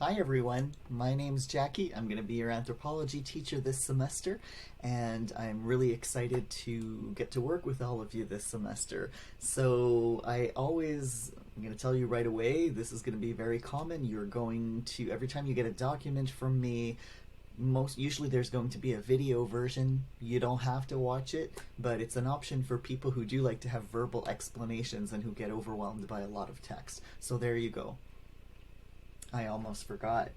Hi everyone, my name's Jackie. I'm going to be your anthropology teacher this semester, and I'm really excited to get to work with all of you this semester. I'm going to tell you right away, this is going to be very common. You're going to, every time you get a document from me, most usually there's going to be a video version. You don't have to watch it, but it's an option for people who do like to have verbal explanations and who get overwhelmed by a lot of text. So there you go. I almost forgot.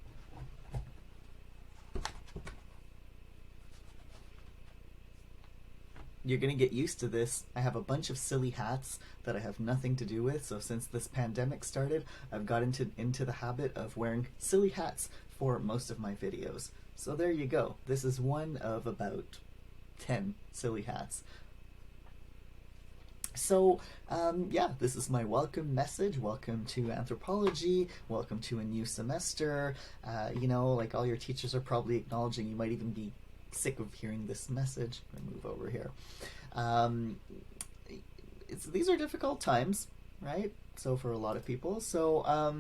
You're gonna get used to this. I have a bunch of silly hats that I have nothing to do with, so since this pandemic started, I've got into the habit of wearing silly hats for most of my videos. So there you go. This is one of about 10 silly hats. So, yeah, this is my welcome message. Welcome to anthropology. Welcome to a new semester. Like all your teachers are probably acknowledging, you might even be sick of hearing this message. I'm going to move over here. These are difficult times, right? So for a lot of people. So, I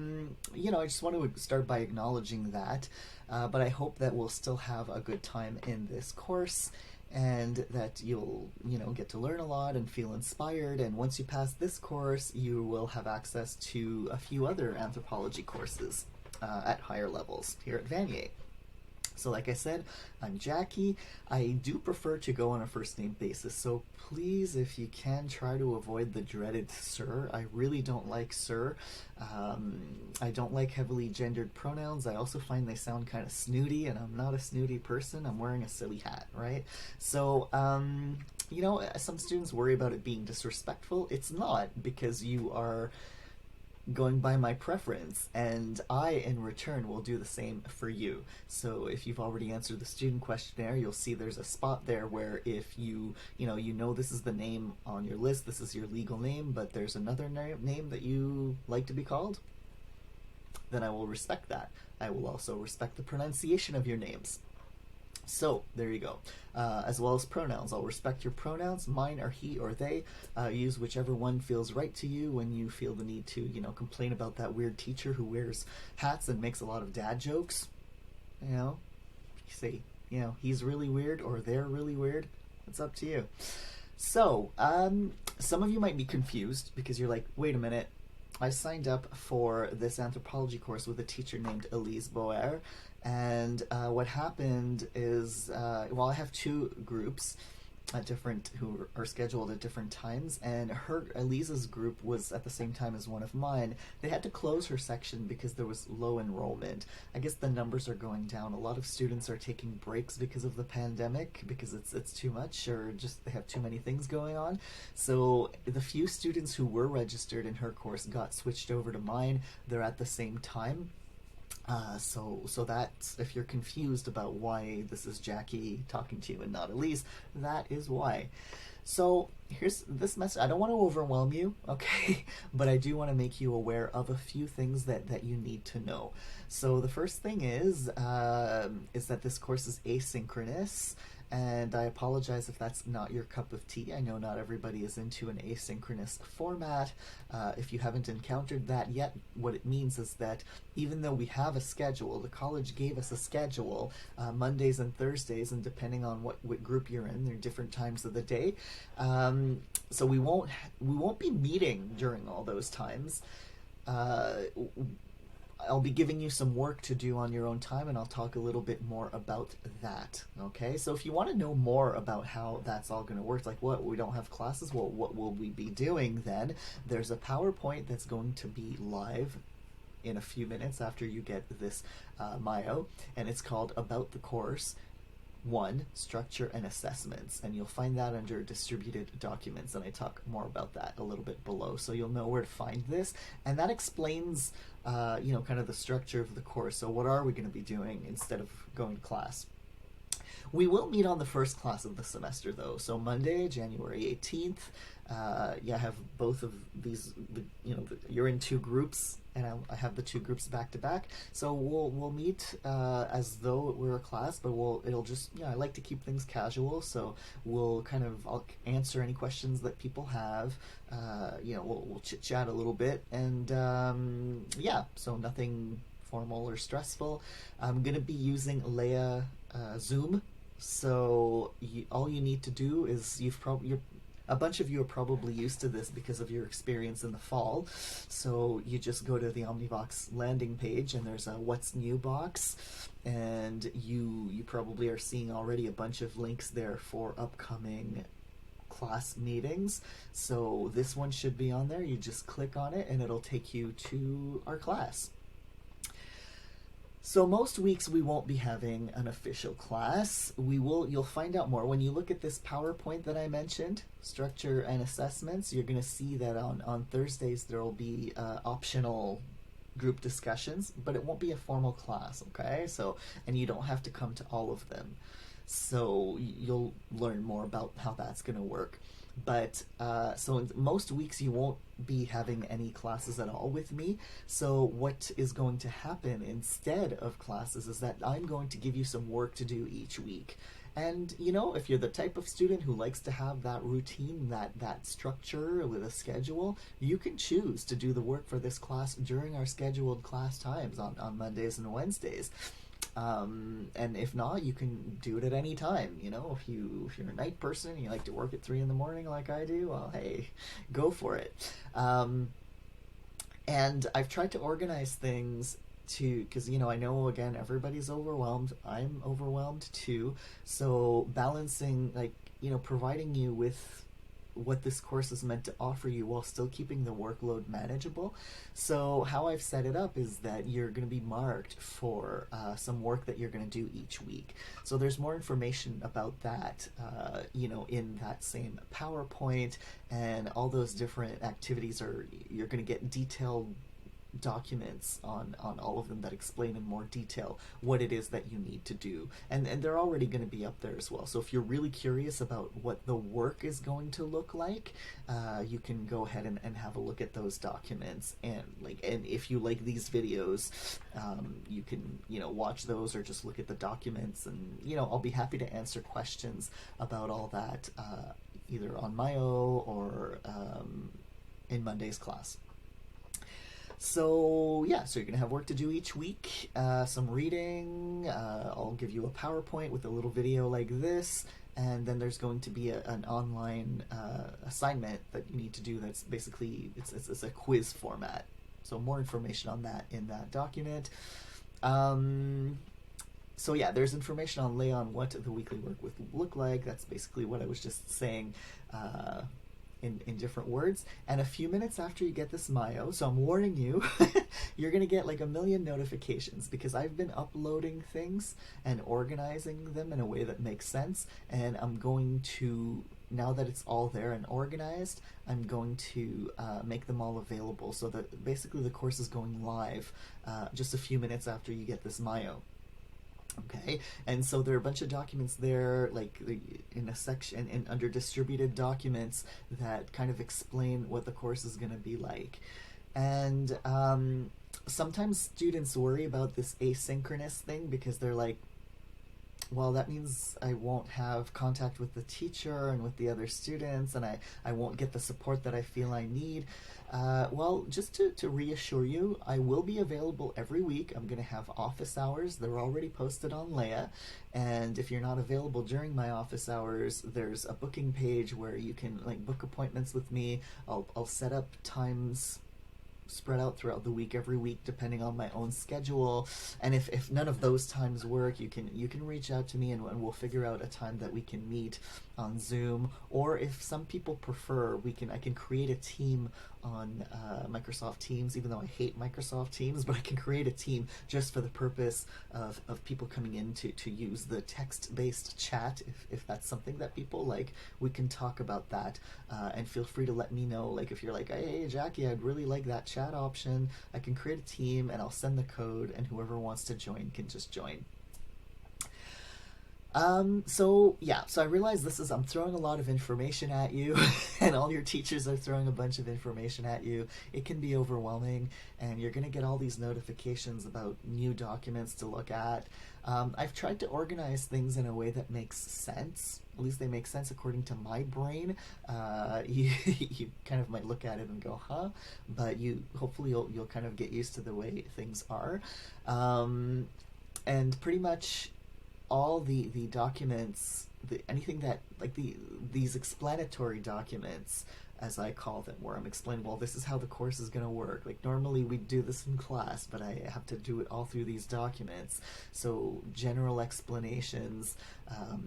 just want to start by acknowledging that. But I hope that we'll still have a good time in this course, and that you'll, get to learn a lot and feel inspired. And once you pass this course, you will have access to a few other anthropology courses at higher levels here at Vanier. So like I said, I'm Jackie. I do prefer to go on a first name basis, so please, if you can, try to avoid the dreaded sir. I really don't like sir. I don't like heavily gendered pronouns. I also find they sound kind of snooty, and I'm not a snooty person. I'm wearing a silly hat, right? So, some students worry about it being disrespectful. It's not, because you are going by my preference, and I in return will do the same for you. So if you've already answered the student questionnaire, you'll see there's a spot there where if you know this is the name on your list, this is your legal name, but there's another name that you like to be called, then I will respect that. I will also respect the pronunciation of your names. So there you go. As well as pronouns. I'll respect your pronouns. Mine are he or they. Use whichever one feels right to you when you feel the need to, complain about that weird teacher who wears hats and makes a lot of dad jokes. Say, he's really weird or they're really weird. It's up to you. So, some of you might be confused because you're like, wait a minute. I signed up for this anthropology course with a teacher named Elise Boer, and what happened is, I have two groups who are scheduled at different times, and Elise's group was at the same time as one of mine. They had to close her section because there was low enrollment. I guess the numbers are going down. A lot of students are taking breaks because of the pandemic, because it's too much, or just they have too many things going on. So the few students who were registered in her course got switched over to mine. They're at the same time. So that's, if you're confused about why this is Jackie talking to you and not Elise, that is why. So here's this message. I don't want to overwhelm you, okay? But I do want to make you aware of a few things that you need to know. So the first thing is that this course is asynchronous. And I apologize if that's not your cup of tea. I know not everybody is into an asynchronous format. If you haven't encountered that yet, what it means is that even though we have a schedule, the college gave us a schedule, Mondays and Thursdays, and depending on what group you're in, there are different times of the day. So we won't be meeting during all those times. I'll be giving you some work to do on your own time, and I'll talk a little bit more about that, okay? So if you want to know more about how that's all going to work, like what, we don't have classes, well, what will we be doing then? There's a PowerPoint that's going to be live in a few minutes after you get this Mayo, and it's called About the Course 1, Structure and Assessments, and you'll find that under Distributed Documents, and I talk more about that a little bit below, so you'll know where to find this, and that explains kind of the structure of the course. So what are we going to be doing instead of going to class? We will meet on the first class of the semester, though. So Monday, January 18th, I have both of these, you're in two groups, and I have the two groups back to back. So we'll meet as though it were a class, but it'll just, I like to keep things casual, so I'll answer any questions that people have. We'll chit chat a little bit, and so nothing formal or stressful. I'm going to be using Leia Zoom. So all you need to do is a bunch of you are probably used to this because of your experience in the fall. So you just go to the Omnivox landing page and there's a What's New box, and you probably are seeing already a bunch of links there for upcoming class meetings. So this one should be on there. You just click on it and it'll take you to our class. So most weeks we won't be having an official class. You'll find out more. When you look at this PowerPoint that I mentioned, structure and assessments, you're going to see that on Thursdays there will be optional group discussions, but it won't be a formal class, okay? And you don't have to come to all of them. So you'll learn more about how that's going to work. But so in most weeks you won't be having any classes at all with me. So what is going to happen instead of classes is that I'm going to give you some work to do each week. And if you're the type of student who likes to have that routine, that structure with a schedule, you can choose to do the work for this class during our scheduled class times on Mondays and Wednesdays. And if not, you can do it at any time. If you're a night person and you like to work at 3 a.m. like I do, well, hey, go for it. And I've tried to organize things because I know, again, everybody's overwhelmed. I'm overwhelmed too. So balancing, providing you with what this course is meant to offer you while still keeping the workload manageable. So how I've set it up is that you're going to be marked for some work that you're going to do each week. So there's more information about that, in that same PowerPoint, and all those different activities you're going to get detailed documents on all of them that explain in more detail what it is that you need to do, and they're already going to be up there as well. So if you're really curious about what the work is going to look like, you can go ahead and have a look at those documents, and if you like these videos, you can watch those or just look at the documents, and I'll be happy to answer questions about all that either on Myo or in Monday's class. So you're going to have work to do each week, some reading, I'll give you a PowerPoint with a little video like this, and then there's going to be an online assignment that you need to do that's basically, it's a quiz format. So more information on that in that document. There's information on Leia on what the weekly work would look like. That's basically what I was just saying in different words. And a few minutes after you get this Myo, so I'm warning you, you're going to get like a million notifications because I've been uploading things and organizing them in a way that makes sense. And I'm going to, now that it's all there and organized, I'm going to make them all available so that basically the course is going live just a few minutes after you get this Myo. Okay, and so there are a bunch of documents there, like in a section and under distributed documents that kind of explain what the course is going to be like. And sometimes students worry about this asynchronous thing because they're like, well, that means I won't have contact with the teacher and with the other students, and I won't get the support that I feel I need. Well, just to reassure you, I will be available every week. I'm going to have office hours. They're already posted on Leia. And if you're not available during my office hours, there's a booking page where you can book appointments with me. I'll set up times spread out throughout the week, every week, depending on my own schedule. And if none of those times work, you can reach out to me and we'll figure out a time that we can meet on Zoom. Or if some people prefer, I can create a team on Microsoft Teams, even though I hate Microsoft Teams, but I can create a team just for the purpose of people coming in to use the text-based chat. If that's something that people like, we can talk about that. And feel free to let me know, if you're like, hey, Jackie, I'd really like that chat option. I can create a team and I'll send the code, and whoever wants to join can just join. So I realize I'm throwing a lot of information at you and all your teachers are throwing a bunch of information at you. It can be overwhelming, and you're going to get all these notifications about new documents to look at. I've tried to organize things in a way that makes sense. At least they make sense according to my brain. You kind of might look at it and go, huh? But hopefully you'll kind of get used to the way things are. And pretty much all the documents, anything that, like these explanatory documents, as I call them, where I'm explaining, well, this is how the course is going to work. Like normally we do this in class, but I have to do it all through these documents. So general explanations,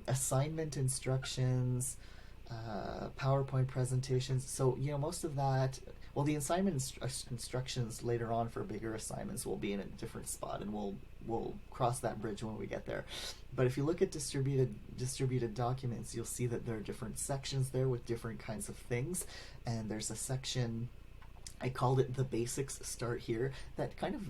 assignment instructions, PowerPoint presentations. So, most of that, well, the assignment instructions later on for bigger assignments will be in a different spot, and we'll cross that bridge when we get there. But if you look at distributed documents, you'll see that there are different sections there with different kinds of things. And there's a section, I called it the basics start here, that kind of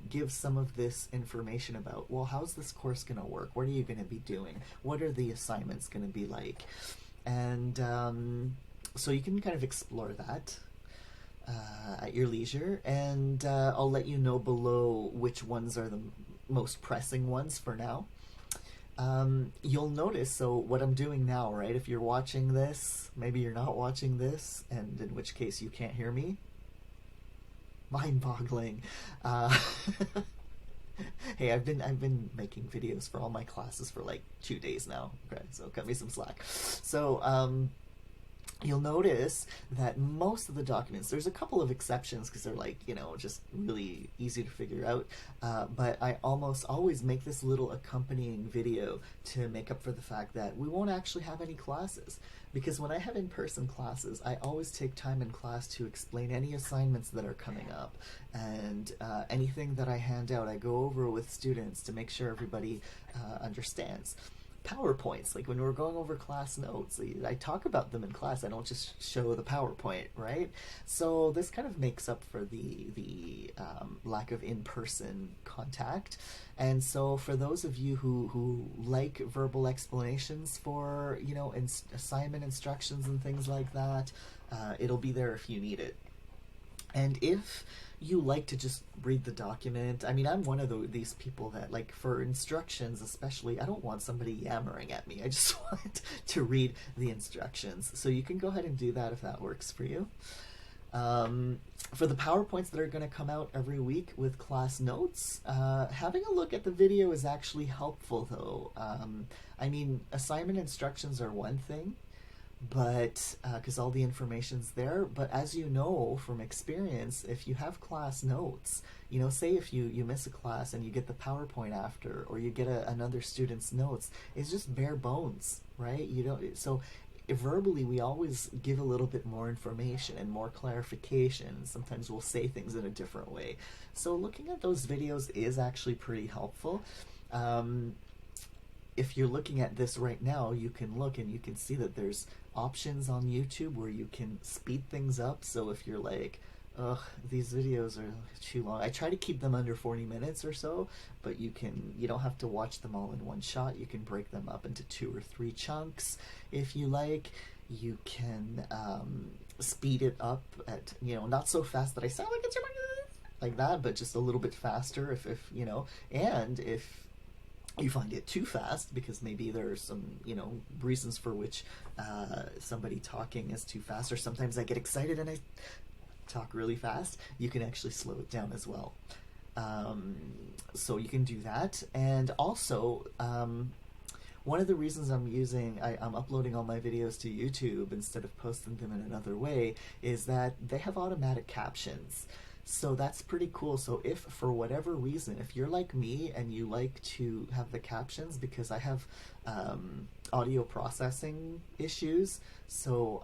gives some of this information about, well, how's this course going to work? What are you going to be doing? What are the assignments going to be like? And so you can kind of explore that at your leisure, and I'll let you know below which ones are the most pressing ones for now. You'll notice, so what I'm doing now, right? If you're watching this, maybe you're not watching this, and in which case you can't hear me. Mind-boggling. Hey, I've been making videos for all my classes for like 2 days now. Okay, so cut me some slack. So you'll notice that most of the documents, there's a couple of exceptions because they're like, just really easy to figure out, but I almost always make this little accompanying video to make up for the fact that we won't actually have any classes. Because when I have in-person classes, I always take time in class to explain any assignments that are coming up, and anything that I hand out, I go over with students to make sure everybody understands. PowerPoints, like when we're going over class notes, I talk about them in class. I don't just show the PowerPoint, right? So this kind of makes up for the lack of in-person contact. And so for those of you who like verbal explanations for, assignment instructions and things like that, it'll be there if you need it. And if you like to just read the document, I mean, I'm one of these people that, like, for instructions especially, I don't want somebody yammering at me. I just want to read the instructions. So you can go ahead and do that if that works for you. For the PowerPoints that are going to come out every week with class notes, having a look at the video is actually helpful, though. I mean, assignment instructions are one thing, but because all the information's there, but as you know from experience, if you have class notes, say if you miss a class and you get the PowerPoint after, or you get another student's notes, it's just bare bones, right? So verbally we always give a little bit more information and more clarification. Sometimes we'll say things in a different way, so looking at those videos is actually pretty helpful. If you're looking at this right now, you can look and you can see that there's options on YouTube where you can speed things up. So if you're like, ugh, these videos are too long, I try to keep them under 40 minutes or so, but you don't have to watch them all in one shot. You can break them up into 2 or 3 chunks if you like. You can speed it up at, not so fast that I sound like it's like that, but just a little bit faster if and if you find it too fast, because maybe there are some, reasons for which somebody talking is too fast, or sometimes I get excited and I talk really fast, you can actually slow it down as well. So you can do that. And also, one of the reasons I'm uploading all my videos to YouTube instead of posting them in another way is that they have automatic captions. So that's pretty cool. So if for whatever reason, if you're like me and you like to have the captions, because I have audio processing issues, so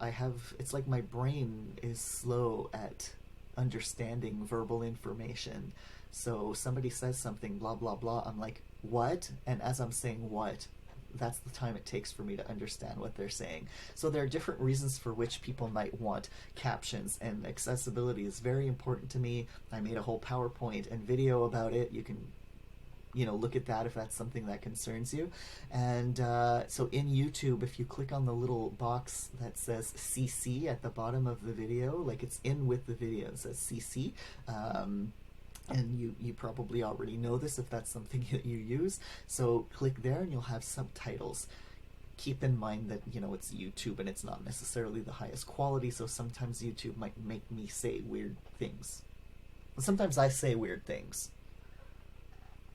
it's like my brain is slow at understanding verbal information. So somebody says something, blah, blah, blah, I'm like, what? And as I'm saying what, that's the time it takes for me to understand what they're saying. So there are different reasons for which people might want captions, and accessibility is very important to me. I made a whole PowerPoint and video about it. You can look at that if that's something that concerns you. And so in YouTube, if you click on the little box that says CC at the bottom of the video, like it's in with the video, it says CC, and you probably already know this if that's something that you use. So click there and you'll have subtitles. keep in mind that, you know, it's YouTube and it's not necessarily the highest quality, so sometimes YouTube might make me say weird things. Sometimes I say weird things,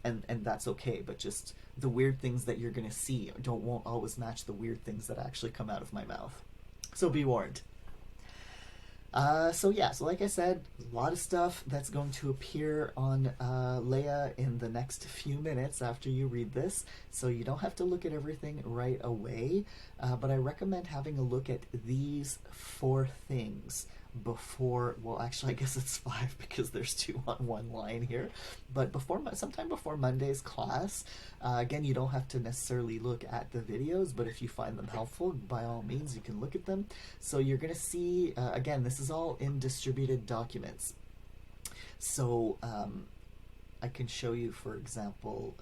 and that's okay, but just the weird things that you're gonna see won't always match the weird things that actually come out of my mouth. So be warned. So like I said, a lot of stuff that's going to appear on Leia in the next few minutes after you read this, so you don't have to look at everything right away, but I recommend having a look at these 4 things before, well, actually I guess it's 5 because there's 2 on one line here, but sometime before Monday's class. Again, you don't have to necessarily look at the videos, but if you find them helpful, by all means you can look at them. So you're going to see, again, this is all in distributed documents. So I can show you, for example,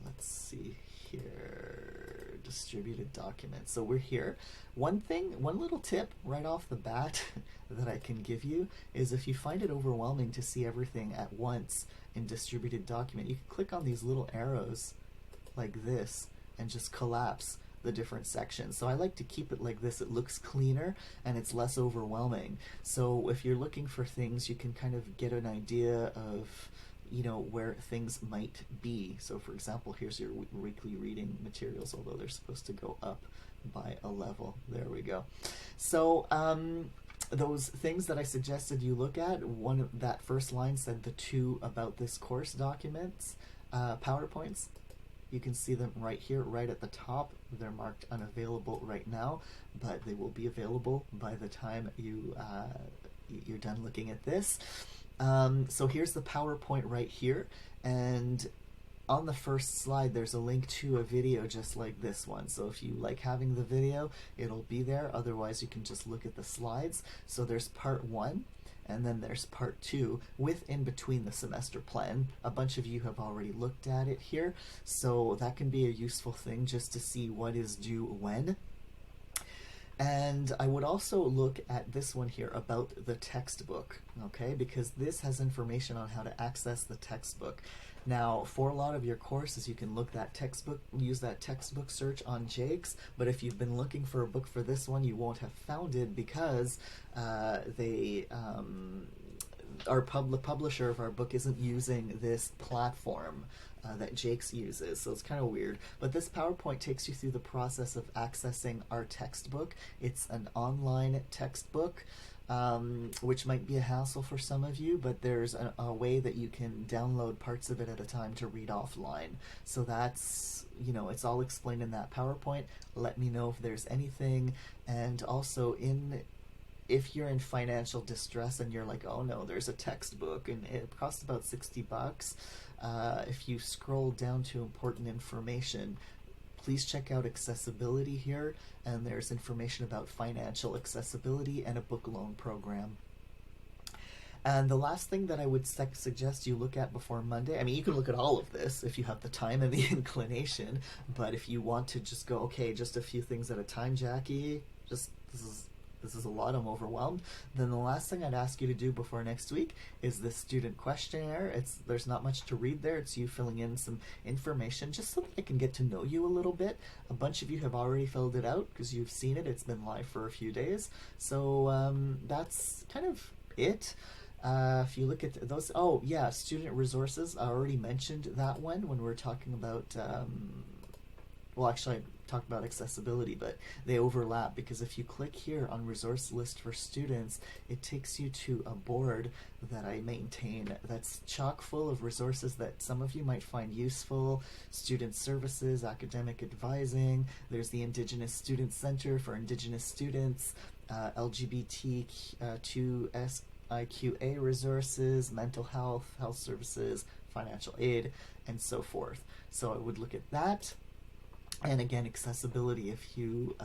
let's see here, distributed documents. So we're here. One little tip right off the bat that I can give you is, if you find it overwhelming to see everything at once in distributed document, you can click on these little arrows like this and just collapse the different sections. So I like to keep it like this. It looks cleaner and it's less overwhelming. So if you're looking for things, you can kind of get an idea of, you know, where things might be. So for example, here's your weekly reading materials, although they're supposed to go up by a level. There we go. So those things that I suggested you look at, that first line said the 2 about this course documents, PowerPoints. You can see them right here, right at the top. They're marked unavailable right now, but they will be available by the time you're done looking at this. So here's the PowerPoint right here, and on the first slide there's a link to a video just like this one. So if you like having the video, it'll be there. Otherwise you can just look at the slides. So there's part 1, and then there's part 2 with in between the semester plan. A bunch of you have already looked at it here, so that can be a useful thing just to see what is due when. And I would also look at this one here about the textbook, okay, because this has information on how to access the textbook. Now, for a lot of your courses, you can use that textbook search on Jake's, but if you've been looking for a book for this one, you won't have found it because the publisher of our book isn't using this platform that Jake's uses, so it's kind of weird. But this PowerPoint takes you through the process of accessing our textbook. It's an online textbook, which might be a hassle for some of you, but there's a way that you can download parts of it at a time to read offline. So that's, you know, it's all explained in that PowerPoint. Let me know if there's anything. And also, if you're in financial distress and you're like, oh no, there's a textbook and it costs about $60, if you scroll down to important information, please check out accessibility here, and there's information about financial accessibility and a book loan program. And the last thing that I would suggest you look at before Monday, I mean, you can look at all of this if you have the time and the inclination, but if you want to just go, okay, just a few things at a time, Jackie, this is a lot, I'm overwhelmed, then the last thing I'd ask you to do before next week is this student questionnaire. There's not much to read there. It's you filling in some information just so that I can get to know you a little bit. A bunch of you have already filled it out because you've seen it. It's been live for a few days. So that's kind of it. If you look at those, oh yeah, student resources, I already mentioned that one when we were talking about, well actually I talked about accessibility, but they overlap because if you click here on resource list for students, it takes you to a board that I maintain that's chock full of resources that some of you might find useful. Student services, academic advising, there's the Indigenous Student Center for Indigenous students, LGBTQ2SIQA resources, mental health, health services, financial aid, and so forth. So I would look at that. And again, accessibility, if you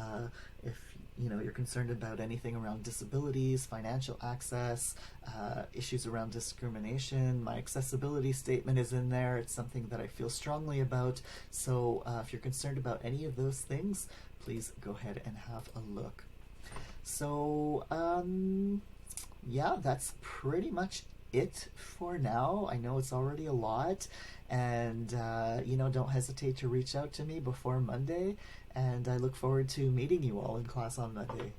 know you're concerned about anything around disabilities, financial access, issues around discrimination, my accessibility statement is in there. It's something that I feel strongly about. So if you're concerned about any of those things, please go ahead and have a look. So yeah, that's pretty much it for now. I know it's already a lot, and don't hesitate to reach out to me before Monday, and I look forward to meeting you all in class on Monday.